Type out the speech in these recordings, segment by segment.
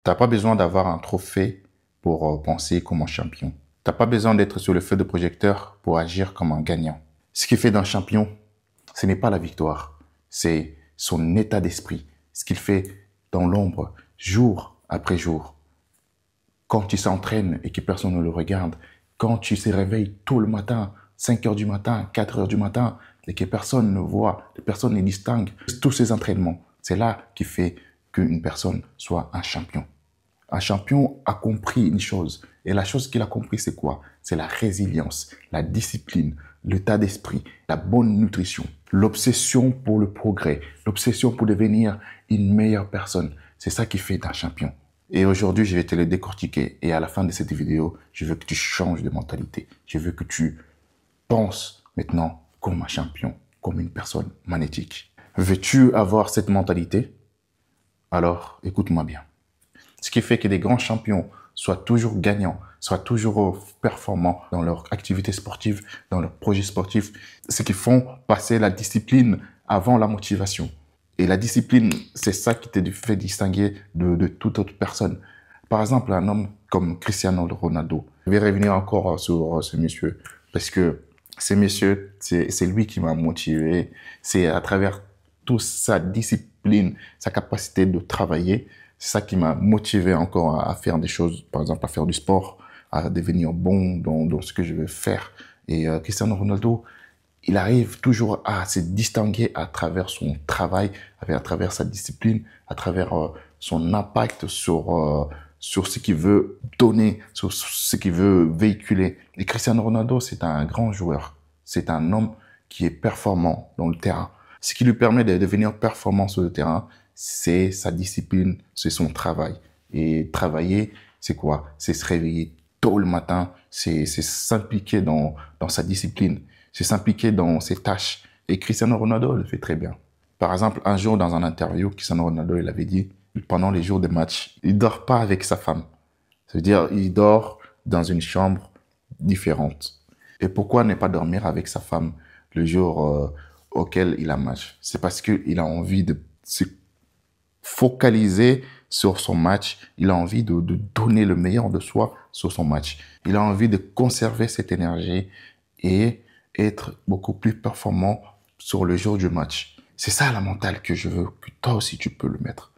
T'as pas besoin d'avoir un trophée pour penser comme un champion. T'as pas besoin d'être sur le feu de projecteur pour agir comme un gagnant. Ce qui fait d'un champion, ce n'est pas la victoire, c'est son état d'esprit. Ce qu'il fait dans l'ombre, jour après jour. Quand tu s'entraînes et que personne ne le regarde, quand tu se réveilles tôt le matin, 5 heures du matin, 4 heures du matin, et que personne ne voit, que personne ne distingue, tous ces entraînements, c'est là qui fait qu'une personne soit un champion. Un champion a compris une chose. Et la chose qu'il a compris, c'est quoi? C'est la résilience, la discipline, l'état d'esprit, la bonne nutrition, l'obsession pour le progrès, l'obsession pour devenir une meilleure personne. C'est ça qui fait d'un champion. Et aujourd'hui, je vais te le décortiquer. Et à la fin de cette vidéo, je veux que tu changes de mentalité. Je veux que tu penses maintenant comme un champion, comme une personne magnétique. Veux-tu avoir cette mentalité? Alors, écoute-moi bien. Ce qui fait que des grands champions soient toujours gagnants, soient toujours performants dans leur activité sportive, dans leurs projets sportifs, c'est qu'ils font passer la discipline avant la motivation. Et la discipline, c'est ça qui te fait distinguer de toute autre personne. Par exemple, un homme comme Cristiano Ronaldo. Je vais revenir encore sur ce monsieur, parce que ce monsieur, c'est lui qui m'a motivé. C'est à travers toute sa discipline, sa capacité de travailler, c'est ça qui m'a motivé encore à faire des choses, par exemple à faire du sport, à devenir bon dans ce que je veux faire. Et Cristiano Ronaldo, il arrive toujours à se distinguer à travers son travail, à travers sa discipline, à travers son impact sur ce qu'il veut donner, sur ce qu'il veut véhiculer. Et Cristiano Ronaldo, c'est un grand joueur. C'est un homme qui est performant dans le terrain. Ce qui lui permet de devenir performant sur le terrain, c'est sa discipline, c'est son travail. Et travailler, c'est quoi? C'est se réveiller tôt le matin, c'est s'impliquer dans sa discipline, c'est s'impliquer dans ses tâches. Et Cristiano Ronaldo le fait très bien. Par exemple, un jour dans un interview, Cristiano Ronaldo, il avait dit, pendant les jours de match, il dort pas avec sa femme. C'est-à-dire, il dort dans une chambre différente. Et pourquoi ne pas dormir avec sa femme le jour auquel il a match? C'est parce qu'il a envie de se focaliser sur son match. Il a envie de donner le meilleur de soi sur son match. Il a envie de conserver cette énergie et être beaucoup plus performant sur le jour du match. C'est ça la mentale que je veux que toi aussi tu peux le mettre.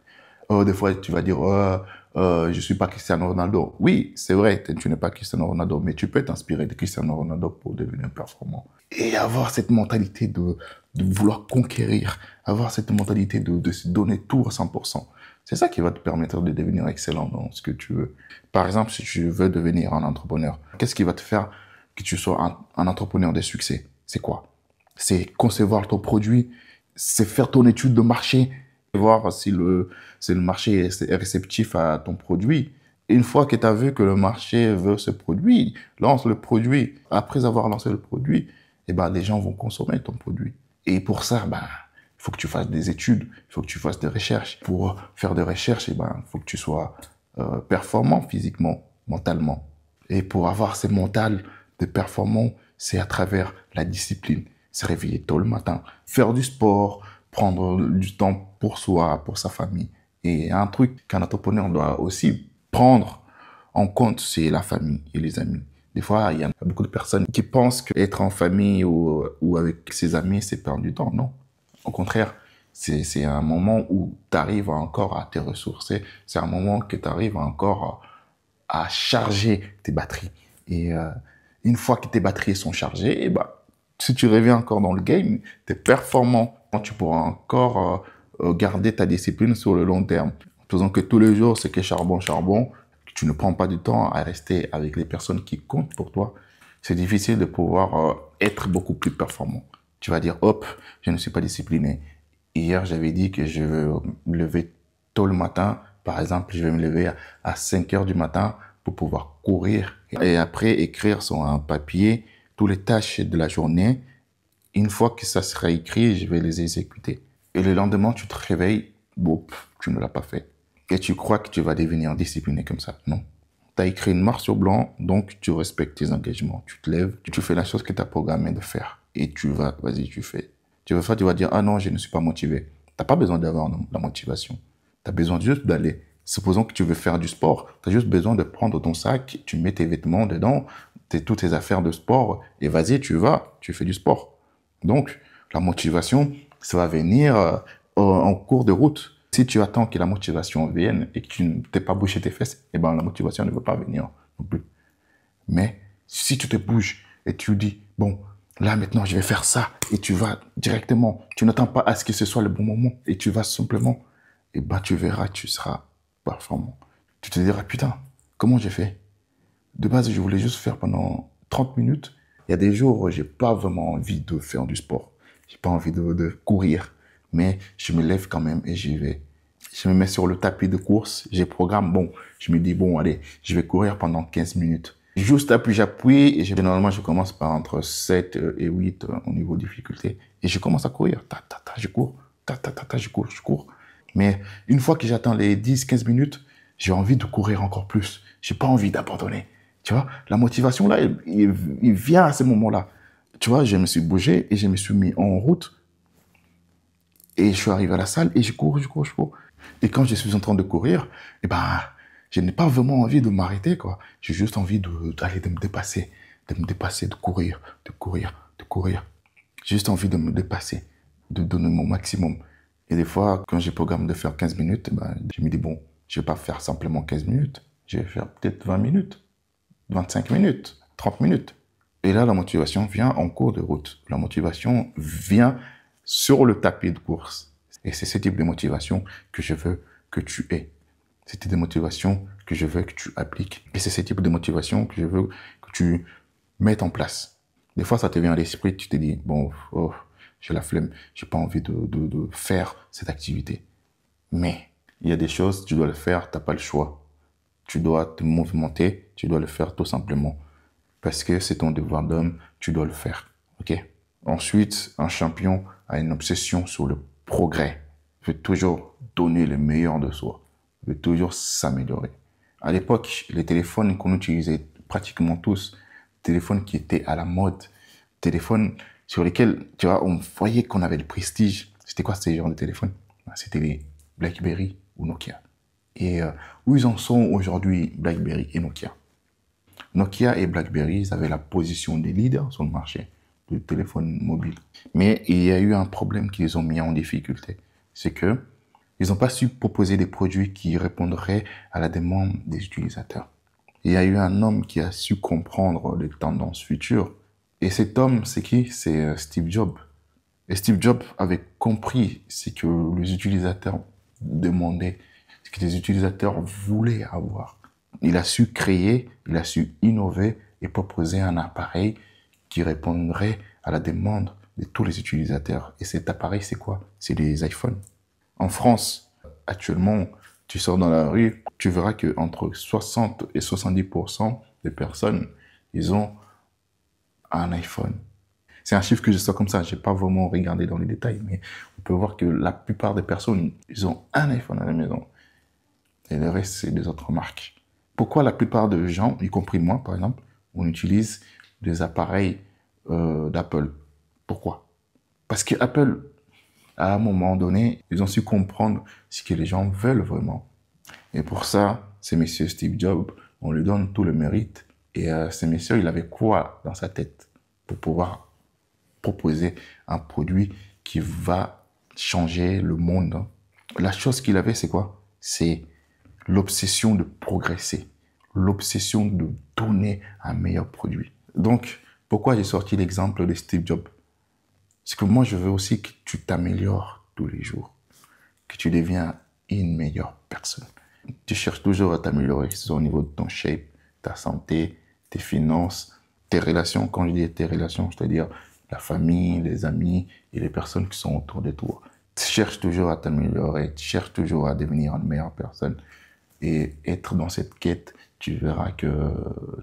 Des fois, tu vas dire, je suis pas Cristiano Ronaldo. Oui, c'est vrai, tu n'es pas Cristiano Ronaldo, mais tu peux t'inspirer de Cristiano Ronaldo pour devenir performant. Et avoir cette mentalité de vouloir conquérir, avoir cette mentalité de se donner tout à 100%. C'est ça qui va te permettre de devenir excellent dans ce que tu veux. Par exemple, si tu veux devenir un entrepreneur, qu'est-ce qui va te faire que tu sois un entrepreneur de succès? C'est quoi? C'est concevoir ton produit, c'est faire ton étude de marché, voir si le marché est réceptif à ton produit. Une fois que tu as vu que le marché veut ce produit, lance le produit. Après avoir lancé le produit, eh ben, les gens vont consommer ton produit. Et pour ça, ben, il faut que tu fasses des études, il faut que tu fasses des recherches. Pour faire des recherches, eh ben, il faut que tu sois performant physiquement, mentalement. Et pour avoir ce mental de performant, c'est à travers la discipline. Se réveiller tôt le matin, faire du sport, prendre du temps pour soi, pour sa famille. Et un truc qu'un entrepreneur doit aussi prendre en compte, c'est la famille et les amis. Des fois, il y a beaucoup de personnes qui pensent qu'être en famille ou avec ses amis, c'est perdre du temps. Non. Au contraire, c'est un moment où tu arrives encore à te ressourcer. C'est un moment que tu arrives encore à charger tes batteries. Et une fois que tes batteries sont chargées, bah, si tu reviens encore dans le game, tu es performant. Tu pourras encore garder ta discipline sur le long terme. En faisant que tous les jours, c'est que charbon, charbon, tu ne prends pas du temps à rester avec les personnes qui comptent pour toi. C'est difficile de pouvoir être beaucoup plus performant. Tu vas dire, hop, je ne suis pas discipliné. Hier, j'avais dit que je veux me lever tôt le matin. Par exemple, je vais me lever à 5 heures du matin pour pouvoir courir et après écrire sur un papier toutes les tâches de la journée. Une fois que ça sera écrit, je vais les exécuter. Et le lendemain, tu te réveilles, boum, tu ne l'as pas fait. Et tu crois que tu vas devenir discipliné comme ça. Non. Tu as écrit une marque sur blanc, donc tu respectes tes engagements. Tu te lèves, tu fais la chose que tu as programmé de faire. Et tu vas, vas-y, tu fais. Tu vas faire, tu vas dire, ah non, je ne suis pas motivé. Tu n'as pas besoin d'avoir la motivation. Tu as besoin juste d'aller. Supposons que tu veux faire du sport. Tu as juste besoin de prendre ton sac, tu mets tes vêtements dedans, toutes tes affaires de sport, et vas-y, tu vas, tu fais du sport. Donc, la motivation, ça va venir en cours de route. Si tu attends que la motivation vienne et que tu ne t'es pas bouché tes fesses, eh ben, la motivation ne va pas venir non plus. Mais si tu te bouges et tu dis, bon, là maintenant je vais faire ça, et tu vas directement, tu n'attends pas à ce que ce soit le bon moment, et tu vas simplement, et ben tu verras, tu seras performant. Tu te diras, putain, comment j'ai fait? De base, je voulais juste faire pendant 30 minutes. Il y a des jours où j'ai pas vraiment envie de faire du sport. J'ai pas envie de courir. Mais je me lève quand même et j'y vais. Je me mets sur le tapis de course. J'ai programme. Bon, je me dis, bon, allez, je vais courir pendant 15 minutes. Juste après, j'appuie et généralement, je commence par entre 7 et 8 au niveau de difficulté. Et je commence à courir. Ta, ta, ta, je cours. Ta, ta, ta, ta, je cours, je cours. Mais une fois que j'attends les 10-15 minutes, j'ai envie de courir encore plus. J'ai pas envie d'abandonner. Tu vois, la motivation, là, il vient à ce moment-là. Tu vois, je me suis bougé et je me suis mis en route. Et je suis arrivé à la salle et je cours, je cours, je cours. Et quand je suis en train de courir, eh ben, je n'ai pas vraiment envie de m'arrêter, quoi. J'ai juste envie d'aller de me dépasser, de courir, de courir, de courir. J'ai juste envie de me dépasser, de donner mon maximum. Et des fois, quand j'ai programme de faire 15 minutes, eh ben, je me dis, bon, je vais pas faire simplement 15 minutes. Je vais faire peut-être 20 minutes. 25 minutes, 30 minutes. Et là, la motivation vient en cours de route. La motivation vient sur le tapis de course. Et c'est ce type de motivation que je veux que tu aies. C'est ce type de motivation que je veux que tu appliques. Et c'est ce type de motivation que je veux que tu mettes en place. Des fois, ça te vient à l'esprit, tu te dis, bon, oh, j'ai la flemme, j'ai pas envie de faire cette activité. Mais il y a des choses, tu dois le faire, tu n'as pas le choix. Tu dois te movimenter, tu dois le faire tout simplement. Parce que c'est ton devoir d'homme, tu dois le faire. Ok? Ensuite, un champion a une obsession sur le progrès. Il veut toujours donner le meilleur de soi. Il veut toujours s'améliorer. À l'époque, les téléphones qu'on utilisait pratiquement tous, téléphones qui étaient à la mode, téléphones sur lesquels, tu vois, on voyait qu'on avait le prestige. C'était quoi ces genres de téléphones? C'était les BlackBerry ou Nokia. Et où ils en sont aujourd'hui, BlackBerry et Nokia. Nokia et BlackBerry, ils avaient la position des leaders sur le marché de téléphone mobile. Mais il y a eu un problème qui les ont mis en difficulté. C'est que ils n'ont pas su proposer des produits qui répondraient à la demande des utilisateurs. Il y a eu un homme qui a su comprendre les tendances futures. Et cet homme, c'est qui? C'est Steve Jobs. Et Steve Jobs avait compris ce que les utilisateurs demandaient, ce que les utilisateurs voulaient avoir. Il a su créer, il a su innover et proposer un appareil qui répondrait à la demande de tous les utilisateurs. Et cet appareil, c'est quoi? C'est les iPhones. En France, actuellement, tu sors dans la rue, tu verras que entre 60 et 70% des personnes, ils ont un iPhone. C'est un chiffre que je sors comme ça, je n'ai pas vraiment regardé dans les détails, mais on peut voir que la plupart des personnes, ils ont un iPhone à la maison. Et le reste, c'est des autres marques. Pourquoi la plupart des gens, y compris moi par exemple, on utilise des appareils d'Apple? Pourquoi? Parce que Apple, à un moment donné, ils ont su comprendre ce que les gens veulent vraiment. Et pour ça, c'est monsieur Steve Jobs, on lui donne tout le mérite. Et ce monsieur, il avait quoi dans sa tête pour pouvoir proposer un produit qui va changer le monde? La chose qu'il avait, c'est quoi? C'est l'obsession de progresser, l'obsession de donner un meilleur produit. Donc, pourquoi j'ai sorti l'exemple de Steve Jobs? C'est que moi, je veux aussi que tu t'améliores tous les jours, que tu deviens une meilleure personne. Tu cherches toujours à t'améliorer, que ce soit au niveau de ton shape, ta santé, tes finances, tes relations. Quand je dis tes relations, c'est-à-dire la famille, les amis et les personnes qui sont autour de toi. Tu cherches toujours à t'améliorer, tu cherches toujours à devenir une meilleure personne. Et être dans cette quête, tu verras que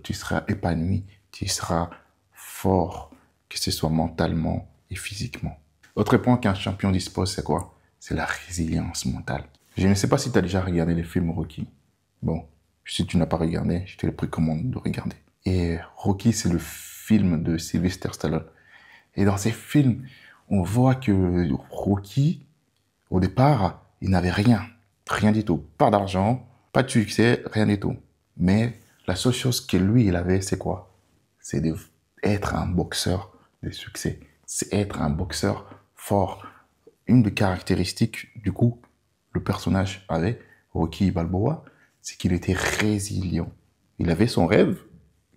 tu seras épanoui, tu seras fort, que ce soit mentalement et physiquement. Autre point qu'un champion dispose, c'est quoi? C'est la résilience mentale. Je ne sais pas si tu as déjà regardé les films Rocky. Bon, si tu n'as pas regardé, je te le précommande de regarder. Et Rocky, c'est le film de Sylvester Stallone. Et dans ces films, on voit que Rocky, au départ, il n'avait rien. Rien du tout. Pas d'argent, Pas de succès, rien du tout. Mais la seule chose que lui, il avait, c'est quoi? C'est d'être un boxeur de succès. C'est être un boxeur fort. Une des caractéristiques, du coup, le personnage avait, Rocky Balboa, c'est qu'il était résilient. Il avait son rêve,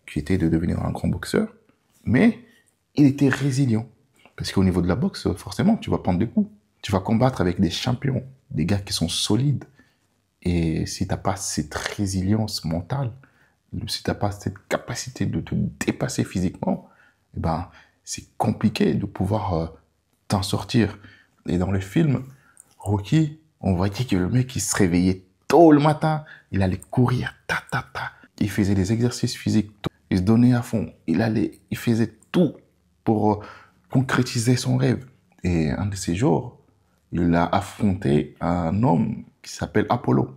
qui était de devenir un grand boxeur, mais il était résilient. Parce qu'au niveau de la boxe, forcément, tu vas prendre des coups. Tu vas combattre avec des champions, des gars qui sont solides. Et si tu n'as pas cette résilience mentale, si tu n'as pas cette capacité de te dépasser physiquement, eh ben, c'est compliqué de pouvoir t'en sortir. Et dans le film, Rocky, on voyait que le mec, il se réveillait tôt le matin, il allait courir, ta, ta, ta. Il faisait des exercices physiques, il se donnait à fond, il faisait tout pour concrétiser son rêve. Et un de ces jours, il a affronté un homme qui s'appelle Apollo.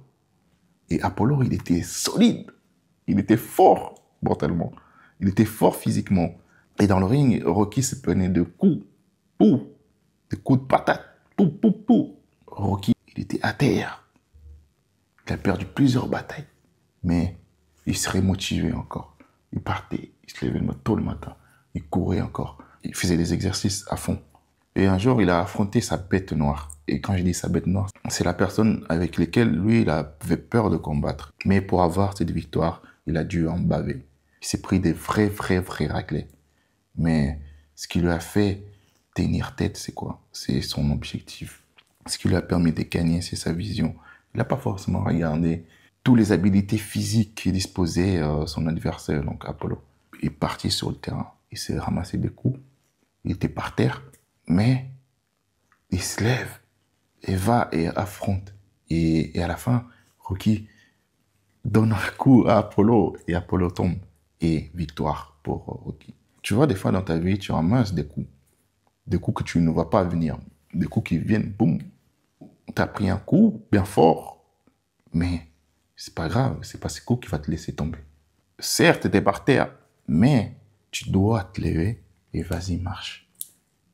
Et Apollo, il était solide. Il était fort mentalement. Il était fort physiquement. Et dans le ring, Rocky se prenait de coups. Pou, des coups de patate. Pou, pou, pou. Rocky, il était à terre. Il a perdu plusieurs batailles. Mais il serait motivé encore. Il partait, il se levait tôt le matin. Il courait encore. Il faisait des exercices à fond. Et un jour, il a affronté sa bête noire. Et quand je dis sa bête noire, c'est la personne avec laquelle lui, il avait peur de combattre. Mais pour avoir cette victoire, il a dû en baver. Il s'est pris des vrais raclés. Mais ce qui lui a fait tenir tête, c'est quoi? C'est son objectif. Ce qui lui a permis de gagner, c'est sa vision. Il n'a pas forcément regardé toutes les habiletés physiques qui disposait son adversaire, donc Apollo. Il est parti sur le terrain. Il s'est ramassé des coups. Il était par terre. Mais il se lève et va et affronte. Et à la fin, Rocky donne un coup à Apollo et Apollo tombe. Et victoire pour Rocky. Tu vois, des fois dans ta vie, tu ramasses des coups. Des coups que tu ne vois pas venir. Des coups qui viennent, boum. Tu as pris un coup bien fort. Mais c'est pas grave, c'est pas ce coup qui va te laisser tomber. Certes, tu es par terre, mais tu dois te lever et vas-y, marche.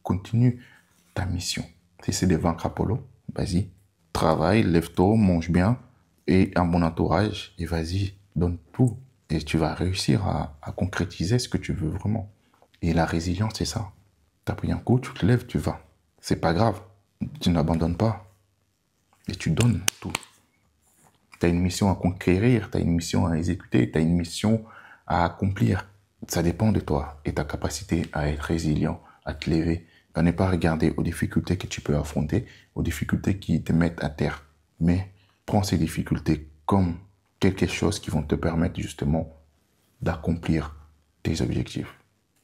Continue ta mission. Si c'est de vaincre Apollo, vas-y, travaille, lève-toi, mange bien et un bon entourage et vas-y, donne tout. Et tu vas réussir à concrétiser ce que tu veux vraiment. Et la résilience, c'est ça. Tu as pris un coup, tu te lèves, tu vas. C'est pas grave. Tu n'abandonnes pas. Et tu donnes tout. Tu as une mission à conquérir, tu as une mission à exécuter, tu as une mission à accomplir. Ça dépend de toi et ta capacité à être résilient, à te lever, à ne pas regarder aux difficultés que tu peux affronter, aux difficultés qui te mettent à terre. Mais prends ces difficultés comme quelque chose qui vont te permettre justement d'accomplir tes objectifs.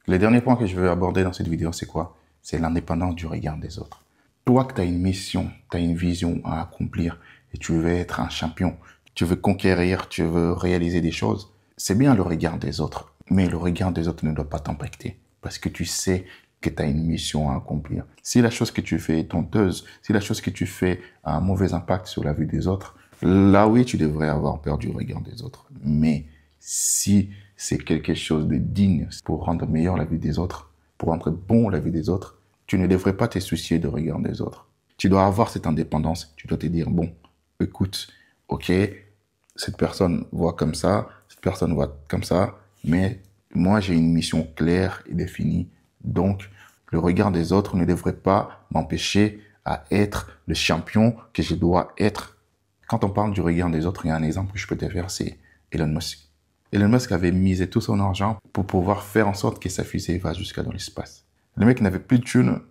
Le dernier point que je veux aborder dans cette vidéo, c'est quoi? C'est l'indépendance du regard des autres. Toi que tu as une mission, tu as une vision à accomplir et tu veux être un champion, tu veux conquérir, tu veux réaliser des choses, c'est bien le regard des autres. Mais le regard des autres ne doit pas t'impacter parce que tu sais que tu as une mission à accomplir. Si la chose que tu fais est honteuse, si la chose que tu fais a un mauvais impact sur la vie des autres, là oui, tu devrais avoir peur du regard des autres. Mais si c'est quelque chose de digne pour rendre meilleure la vie des autres, pour rendre bon la vie des autres, tu ne devrais pas te soucier du regard des autres. Tu dois avoir cette indépendance. Tu dois te dire, bon, écoute, ok, cette personne voit comme ça, cette personne voit comme ça, mais moi j'ai une mission claire et définie. Donc, le regard des autres ne devrait pas m'empêcher à être le champion que je dois être. Quand on parle du regard des autres, il y a un exemple que je peux te faire, c'est Elon Musk. Elon Musk avait misé tout son argent pour pouvoir faire en sorte que sa fusée va jusqu'à dans l'espace. Le mec n'avait plus de thunes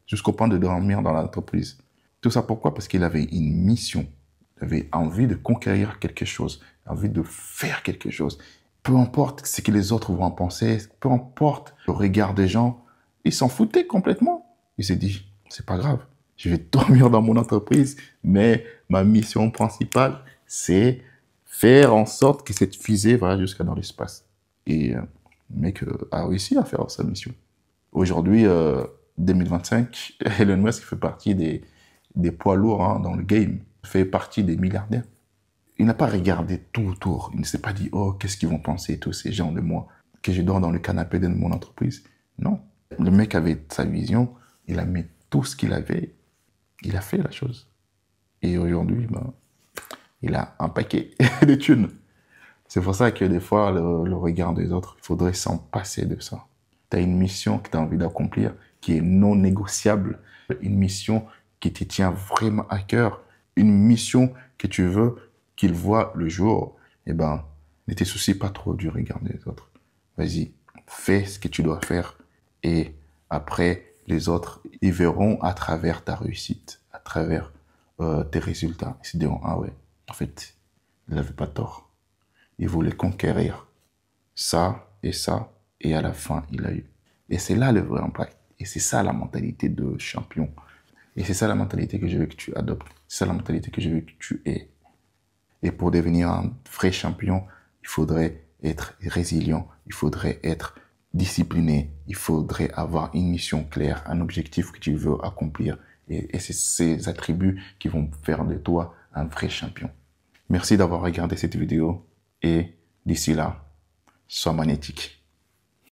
jusqu'au point de dormir dans l'entreprise. Tout ça pourquoi? Parce qu'il avait une mission. Il avait envie de conquérir quelque chose, envie de faire quelque chose. Peu importe ce que les autres vont en penser, peu importe le regard des gens, il s'en foutait complètement. Il s'est dit, c'est pas grave, je vais dormir dans mon entreprise, mais ma mission principale, c'est faire en sorte que cette fusée va jusqu'à dans l'espace. Et le mec a réussi à faire sa mission. Aujourd'hui, 2025, Elon Musk fait partie des poids lourds dans le game, fait partie des milliardaires. Il n'a pas regardé tout autour. Il ne s'est pas dit, oh, qu'est-ce qu'ils vont penser tous ces gens de moi, que je dors dans le canapé de mon entreprise. Non. Le mec avait sa vision, il a mis tout ce qu'il avait, il a fait la chose. Et aujourd'hui, il a un paquet de thunes. C'est pour ça que des fois, le regard des autres, il faudrait s'en passer de ça. Tu as une mission que tu as envie d'accomplir qui est non négociable, une mission qui te tient vraiment à cœur, une mission que tu veux qu'il voit le jour, eh ben, ne te soucie pas trop du regard des autres. Vas-y, fais ce que tu dois faire et après, les autres, ils verront à travers ta réussite, à travers tes résultats. Ils se diront, ah ouais, en fait, il n'avait pas tort. Il voulait conquérir ça, et à la fin, il a eu. Et c'est là le vrai impact. Et c'est ça la mentalité de champion. Et c'est ça la mentalité que je veux que tu adoptes. C'est ça la mentalité que je veux que tu aies. Et pour devenir un vrai champion, il faudrait être résilient, il faudrait être discipliné, il faudrait avoir une mission claire, un objectif que tu veux accomplir. Et c'est ces attributs qui vont faire de toi un vrai champion. Merci d'avoir regardé cette vidéo et d'ici là, sois magnétique.